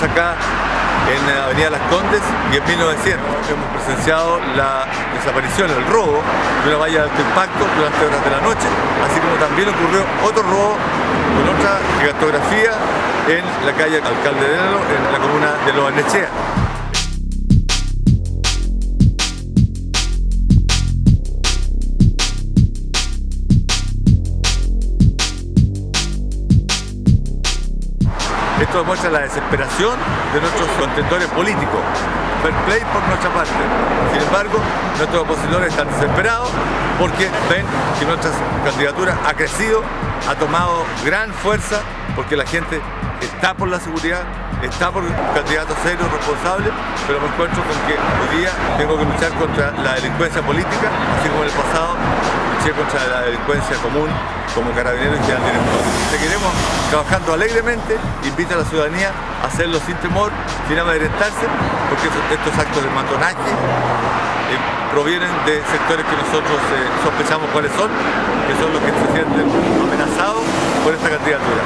estamos acá en Avenida Las Condes y en 1900 hemos presenciado la desaparición, el robo de una valla de alto impacto durante horas de la noche, así como también ocurrió otro robo con otra gigantografía en la calle Alcalde de Hénalo, en la comuna de Lo Barnechea. Esto demuestra la desesperación de nuestros contendores políticos. Fair play por nuestra parte. Sin embargo, nuestros opositores están desesperados porque ven que nuestra candidatura ha crecido, ha tomado gran fuerza, porque la gente está por la seguridad, está por candidatos serios, responsables, pero me encuentro con que hoy día tengo que luchar contra la delincuencia política, así como en el pasado luché contra la delincuencia común como carabinero y general director. Seguiremos trabajando alegremente, invito a la ciudadanía a hacerlo sin temor, sin amedrentarse, porque estos actos de matonaje provienen de sectores que nosotros sospechamos cuáles son, que son los que se sienten amenazados por esta candidatura.